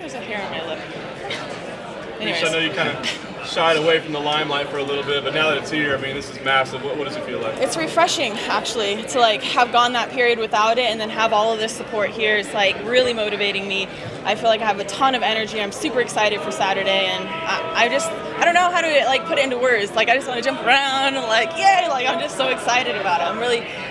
there's a hair on my lip. Anyways. I know you kind of shied away from the limelight for a little bit, but now that it's here, I mean, this is massive. What does it feel like? It's refreshing, actually, to like have gone that period without it and then have all of this support here. It's like really motivating me. I feel like I have a ton of energy. I'm super excited for Saturday, and I don't know how to like put it into words. Like I just want to jump around and like yay! Like I'm just so excited about it.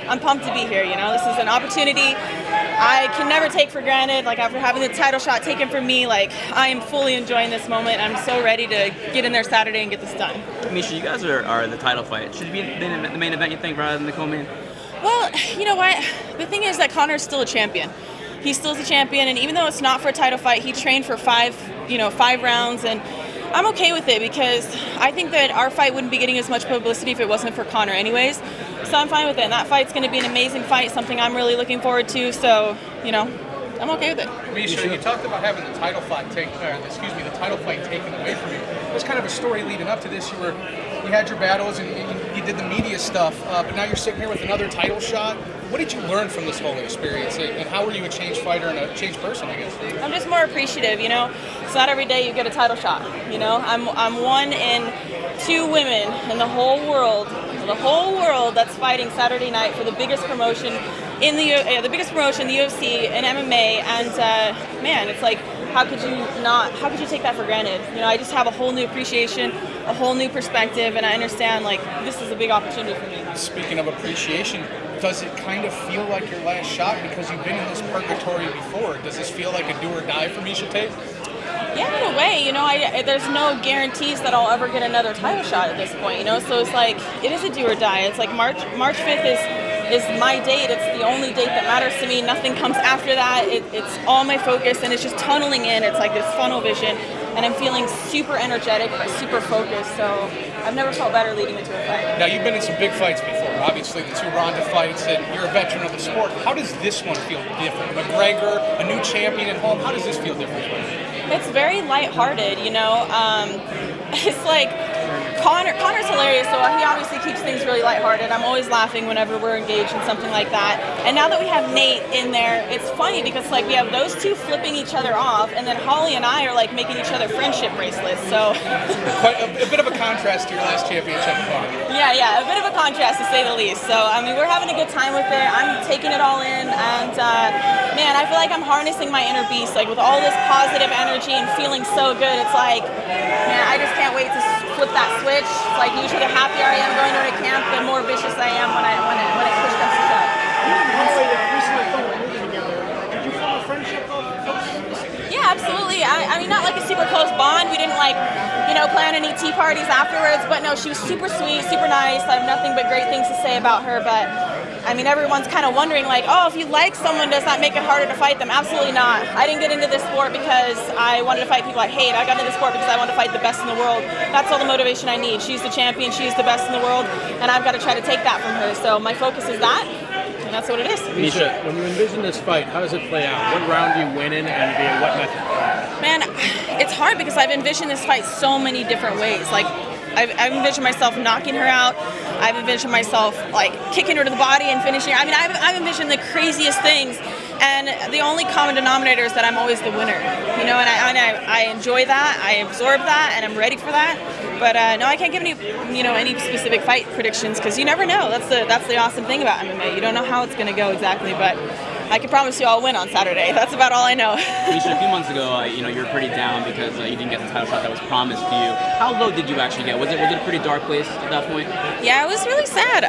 I'm pumped to be here. You know, this is an opportunity I can never take for granted. Like after having the title shot taken from me, like I am fully enjoying this moment. I'm so ready to get in there Saturday and get this done. Miesha, you guys are the title fight. Should it be the main event, you think, rather than the co-main? Well, you know what? The thing is that Conor's still a champion. He still is a champion, and even though it's not for a title fight, he trained for five rounds, and I'm okay with it because I think that our fight wouldn't be getting as much publicity if it wasn't for Conor anyways. So I'm fine with it, and that fight's going to be an amazing fight, something I'm really looking forward to, so, you know, I'm okay with it. Miesha, you talked about having the title fight taken away from you. There's kind of a story leading up to this. You had your battles and you did the media stuff, but now you're sitting here with another title shot. What did you learn from this whole experience, and how were you a changed fighter and a changed person, I guess? I'm just more appreciative, you know. It's not every day you get a title shot, you know. I'm one in 2 women in the whole world that's fighting Saturday night for the biggest promotion in the UFC and MMA, and man, it's like how could you take that for granted? You know, I just have a whole new appreciation, a whole new perspective, and I understand like this is a big opportunity for me. Speaking of appreciation, does it kind of feel like your last shot because you've been in this purgatory before? Does this feel like a do or die for Miesha Tate? Yeah, in a way, you know, there's no guarantees that I'll ever get another title shot at this point, you know, so it's like, it is a do or die. It's like March 5th is my date. It's the only date that matters to me. Nothing comes after that. It's all my focus, and it's just tunneling in. It's like this funnel vision, and I'm feeling super energetic, but super focused, so I've never felt better leading into a fight. Now, you've been in some big fights before, obviously the 2 Ronda fights, and you're a veteran of the sport. How does this one feel different? McGregor, a new champion at home, how does this feel different for you? It's very lighthearted, you know. It's like Conor's hilarious, so he obviously keeps things really lighthearted. I'm always laughing whenever we're engaged in something like that. And now that we have Nate in there, it's funny because like we have those 2 flipping each other off, and then Holly and I are like making each other friendship bracelets. So quite a bit of a contrast to your last championship. Yeah, a bit of a contrast to say the least. So I mean, we're having a good time with it. I'm taking it all in, and man, I feel like I'm harnessing my inner beast, like with all this positive energy and feeling so good. It's like, man, I just can't wait to flip that switch. It's like usually the happier I am going to a camp, the more vicious I am when it push comes to shove. Did you form a friendship? Yeah, absolutely. I mean, not like a super close bond. We didn't like, you know, plan any tea parties afterwards, but no, she was super sweet, super nice. I have nothing but great things to say about her, but I mean, everyone's kind of wondering like, oh, if you like someone, does that make it harder to fight them? Absolutely not. I didn't get into this sport because I wanted to fight people I hate. I got into this sport because I wanted to fight the best in the world. That's all the motivation I need. She's the champion, she's the best in the world, and I've got to try to take that from her. So my focus is that, and that's what it is. Miesha, when you envision this fight, how does it play out? What round do you win in, and via what method? Man, it's hard because I've envisioned this fight so many different ways. Like, I've envisioned myself knocking her out. I've envisioned myself like kicking her to the body and finishing her. I mean, I've envisioned the craziest things, and the only common denominator is that I'm always the winner. You know, and I enjoy that. I absorb that, and I'm ready for that. But no, I can't give any specific fight predictions because you never know. That's the awesome thing about MMA. You don't know how it's going to go exactly, but I can promise you I'll win on Saturday. That's about all I know. Miesha, a few months ago, you were pretty down because you didn't get the title shot that was promised to you. How low did you actually get? Was it a pretty dark place at that point? Yeah, it was really sad.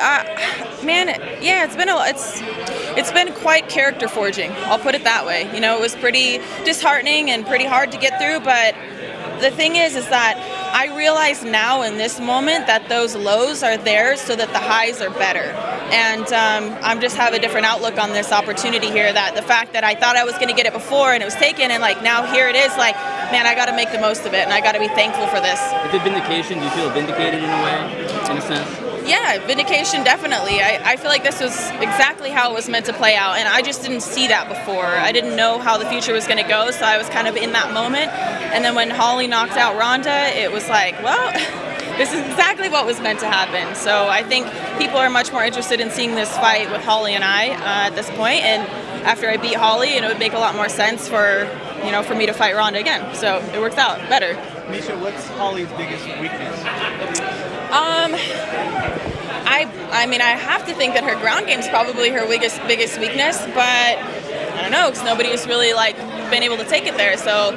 Man, yeah, it's been quite character forging. I'll put it that way. You know, it was pretty disheartening and pretty hard to get through, but the thing is that I realize now in this moment that those lows are there so that the highs are better. And I'm just have a different outlook on this opportunity here, that the fact that I thought I was going to get it before and it was taken, and like now here it is, like, man, I got to make the most of it, and I got to be thankful for this. Is it vindication? Do you feel vindicated in a way, in a sense? Yeah, vindication, definitely. I feel like this was exactly how it was meant to play out, and I just didn't see that before. I didn't know how the future was going to go, so I was kind of in that moment. And then when Holly knocked out Ronda, it was like, well, this is exactly what was meant to happen. So I think people are much more interested in seeing this fight with Holly and I at this point. And after I beat Holly, it would make a lot more sense for for me to fight Ronda again. So it works out better. Miesha, what's Holly's biggest weakness? I mean, I have to think that her ground game is probably her biggest weakness, but I don't know, because nobody has really been able to take it there. So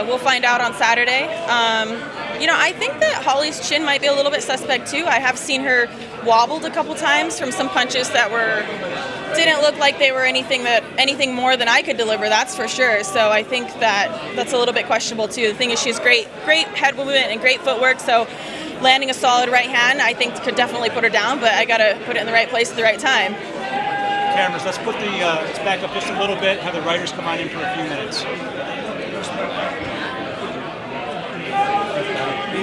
we'll find out on Saturday. I think that Holly's chin might be a little bit suspect too. I have seen her wobbled a couple times from some punches that didn't look like they were anything more than I could deliver. That's for sure. So I think that's a little bit questionable too. The thing is, she's great head movement and great footwork. So landing a solid right hand, I think, could definitely put her down. But I gotta put it in the right place at the right time. Cameras, let's put let's back up just a little bit. Have the writers come on in for a few minutes.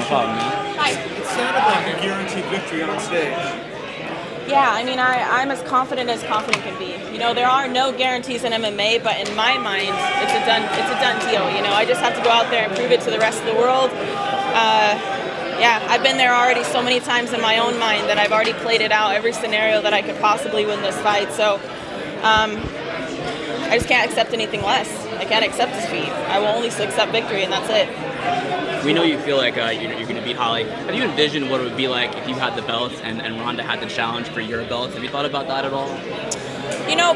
Hi. It sounded like a guaranteed victory on stage. Yeah, I mean, I'm as confident can be. There are no guarantees in MMA, but in my mind, it's a done deal. I just have to go out there and prove it to the rest of the world. Yeah, I've been there already so many times in my own mind that I've already played it out, every scenario that I could possibly win this fight. So I just can't accept anything less. I can't accept defeat. I will only accept victory, and that's it. We know you feel like you're going to beat Holly. Have you envisioned what it would be like if you had the belts and Ronda had the challenge for your belts? Have you thought about that at all?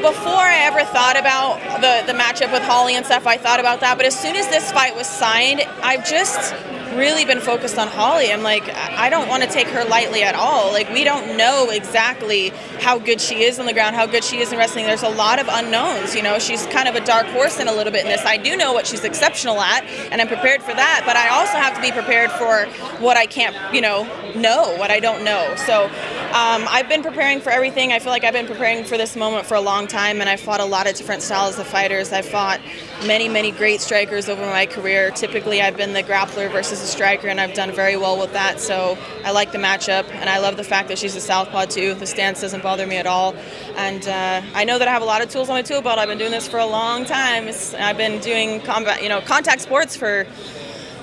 Before I ever thought about the matchup with Holly and stuff, I thought about that. But as soon as this fight was signed, I've just really been focused on Holly. I'm like, I don't want to take her lightly at all. We don't know exactly how good she is on the ground, how good she is in wrestling. There's a lot of unknowns. She's kind of a dark horse in a little bit in this. I do know what she's exceptional at, and I'm prepared for that. But I also have to be prepared for what I can't, know, what I don't know. So I've been preparing for everything. I feel like I've been preparing for this moment for a long time, and I've fought a lot of different styles of fighters. I've fought many, many great strikers over my career. Typically, I've been the grappler versus a striker, and I've done very well with that. So I like the matchup, and I love the fact that she's a southpaw too. The stance doesn't bother me at all. And I know that I have a lot of tools on my tool belt. I've been doing this for a long time. I've been doing contact sports for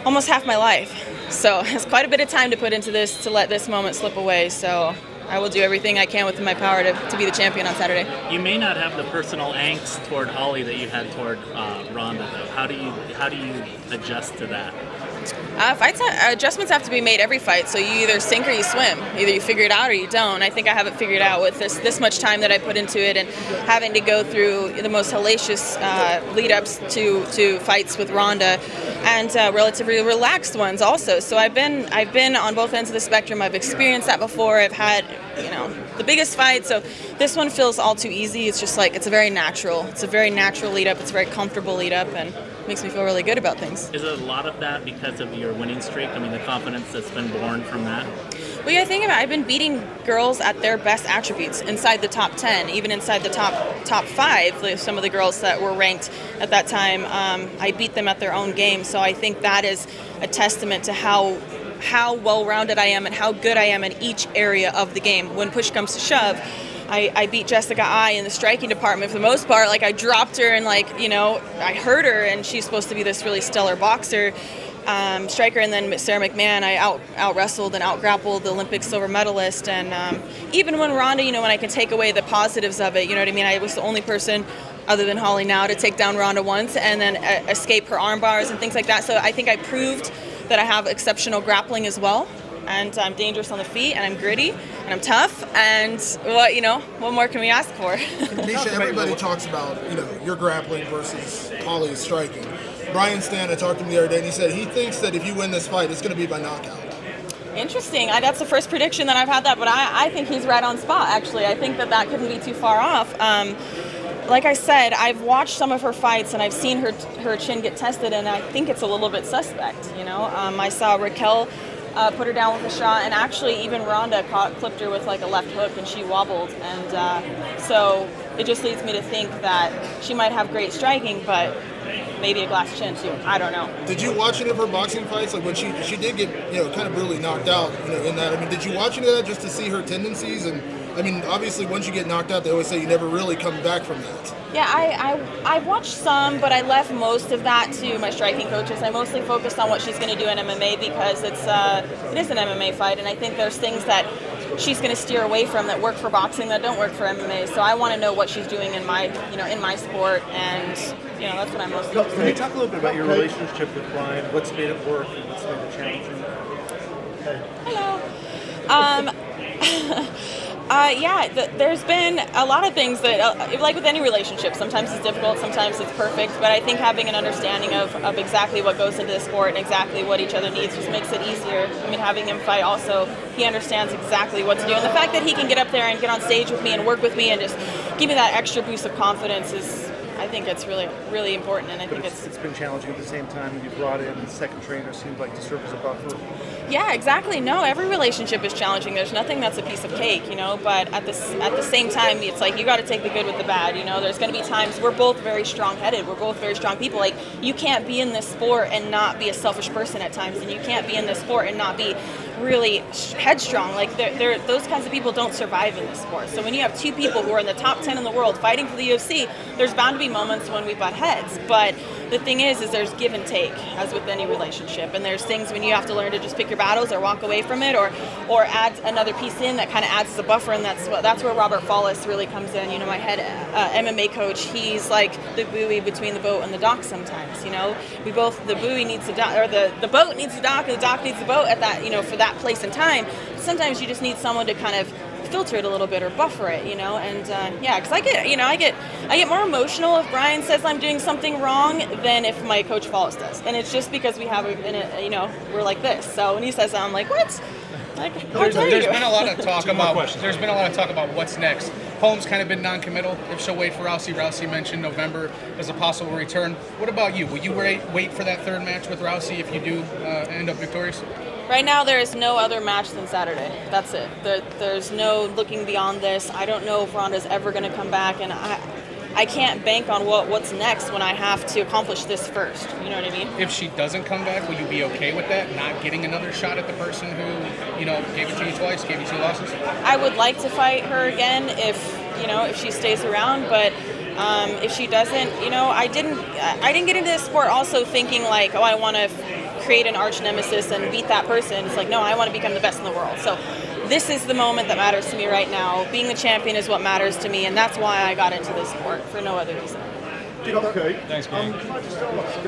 almost half my life. So it's quite a bit of time to put into this to let this moment slip away. So I will do everything I can within my power to be the champion on Saturday. You may not have the personal angst toward Holly that you had toward Ronda, though. How do you adjust to that? Adjustments have to be made every fight, so you either sink or you swim. Either you figure it out or you don't. I think I have it figured out with this much time that I put into it, and having to go through the most hellacious lead-ups to fights with Ronda, and relatively relaxed ones also. So I've been on both ends of the spectrum. I've experienced that before. I've had the biggest fight, so this one feels all too easy. It's just it's a very natural lead-up. It's a very comfortable lead-up, and makes me feel really good about things. Is it a lot of that because of your winning streak? I mean, the confidence that's been born from that? Well, yeah, think about it. I've been beating girls at their best attributes inside the top 10, even inside the top 5. Some of the girls that were ranked at that time, I beat them at their own game. So I think that is a testament to how well-rounded I am and how good I am in each area of the game. When push comes to shove, I beat Jessica I in the striking department for the most part. I dropped her and I hurt her, and she's supposed to be this really stellar boxer, striker. And then Sarah McMahon, I out wrestled and out grappled the Olympic silver medalist. And even when Ronda, when I can take away the positives of it, you know what I mean? I was the only person other than Holly now to take down Ronda once and then escape her arm bars and things like that. So I think I proved that I have exceptional grappling as well. And I'm dangerous on the feet, and I'm gritty, and I'm tough, and what more can we ask for? Miesha, everybody talks about your grappling versus Holly's striking. Brian Stan, I talked to him the other day, and he said he thinks that if you win this fight, it's going to be by knockout. Interesting. That's the first prediction that I've had that, but I think he's right on spot. Actually, I think that couldn't be too far off. Like I said, I've watched some of her fights, and I've seen her chin get tested, and I think it's a little bit suspect. I saw Raquel put her down with a shot, and actually even Ronda clipped her with a left hook, and she wobbled, and so it just leads me to think that she might have great striking, but maybe a glass chin too. I don't know. Did you watch any of her boxing fights? When she did get kind of brutally knocked out in that? I mean, did you watch any of that just to see her tendencies? And I mean, obviously once you get knocked out, they always say you never really come back from that. Yeah, I watched some, but I left most of that to my striking coaches. I mostly focused on what she's going to do in MMA because it is an MMA fight, and I think there's things that she's going to steer away from that work for boxing that don't work for MMA. So I want to know what she's doing in my, in my sport, and that's what I'm most interested in. Can you talk a little bit about your relationship with Brian? What's made it work and what's made it challenging? Hello. There's been a lot of things that, like with any relationship, sometimes it's difficult, sometimes it's perfect, but I think having an understanding of exactly what goes into the sport and exactly what each other needs just makes it easier. I mean, having him fight also, he understands exactly what to do. And the fact that he can get up there and get on stage with me and work with me and just give me that extra boost of confidence is, I think it's really, really important, and I think it's been challenging at the same time. You brought in the second trainer, seemed like to serve as a buffer. Yeah, exactly. No, every relationship is challenging. There's nothing that's a piece of cake, but at the same time, it's like you got to take the good with the bad. There's going to be times we're both very strong-headed. We're both very strong people. Like, you can't be in this sport and not be a selfish person at times, and you can't be in this sport and not be really headstrong. Like, those kinds of people don't survive in this sport. So when you have two people who are in the top 10 in the world fighting for the UFC, there's bound to be moments when we butt heads. But the thing is there's give and take, as with any relationship, and there's things when you have to learn to just pick your battles or walk away from it, or add another piece in that kind of adds as a buffer, and that's where Robert Follis really comes in. My head MMA coach, he's like the buoy between the boat and the dock sometimes. The buoy needs the dock, or the boat needs the dock, and the dock needs the boat at that, for that place and time. Sometimes you just need someone to kind of filter it a little bit or buffer it, because I get more emotional if Brian says I'm doing something wrong than if my coach Follis does, and it's just because we have we're like this. So when he says that, I'm like, what? Like, there's been a lot of talk about what's next. Holm's kind of been non-committal. If she'll wait for Rousey. Rousey mentioned November as a possible return. What about you? Will you wait for that third match with Rousey if you do end up victorious? Right now, there is no other match than Saturday. That's it. There's no looking beyond this. I don't know if Ronda's ever going to come back, and I can't bank on what's next when I have to accomplish this first. You know what I mean? If she doesn't come back, will you be okay with that? Not getting another shot at the person who, gave it to you twice, gave you 2 losses? I would like to fight her again if she stays around, but if she doesn't, I didn't get into this sport also thinking like, I want to create an arch nemesis and beat that person. It's like, no, I want to become the best in the world. So this is the moment that matters to me right now. Being the champion is what matters to me, and that's why I got into this sport, for no other reason. Okay. Thanks, man. Can I just ask,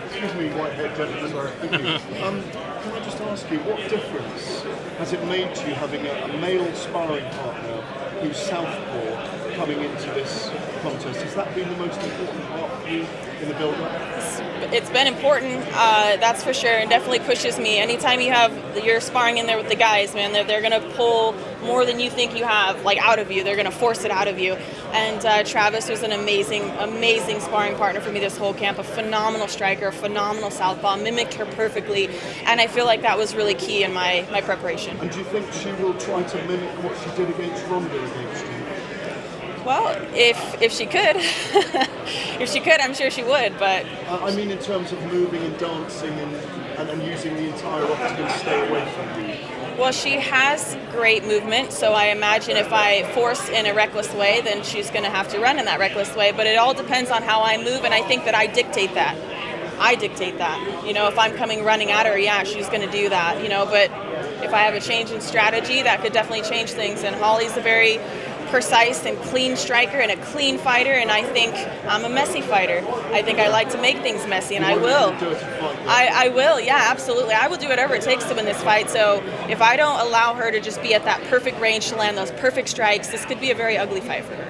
excuse me, white-haired gentleman, sorry. Can I just ask you, what difference has it made to you having a male sparring partner who's southpaw coming into this contest? Has that been the most important part for you in the build-up? It's been important, that's for sure, and definitely pushes me. Anytime you're sparring in there with the guys, man, they're going to pull more than you think you have, like, out of you. They're going to force it out of you. And Travis was an amazing, amazing sparring partner for me this whole camp. A phenomenal striker, a phenomenal southpaw, mimicked her perfectly, and I feel like that was really key in my preparation. And do you think she will try to mimic what she did against Ronda against you? Well, if she could, I'm sure she would, but... I mean in terms of moving and dancing and using the entire octagon to stay away from you. Well, she has great movement, so I imagine if I force in a reckless way, then she's going to have to run in that reckless way, but it all depends on how I move, and I think that I dictate that. If I'm coming running at her, yeah, she's going to do that, but if I have a change in strategy, that could definitely change things, and Holly's a very precise and clean striker and a clean fighter, and I think I'm a messy fighter. I think I like to make things messy, and I will. I will, yeah, absolutely. I will do whatever it takes to win this fight, so if I don't allow her to just be at that perfect range to land those perfect strikes, this could be a very ugly fight for her.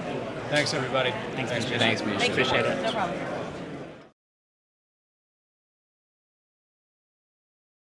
Thanks, everybody. Thanks, Miesha. Appreciate it. No problem.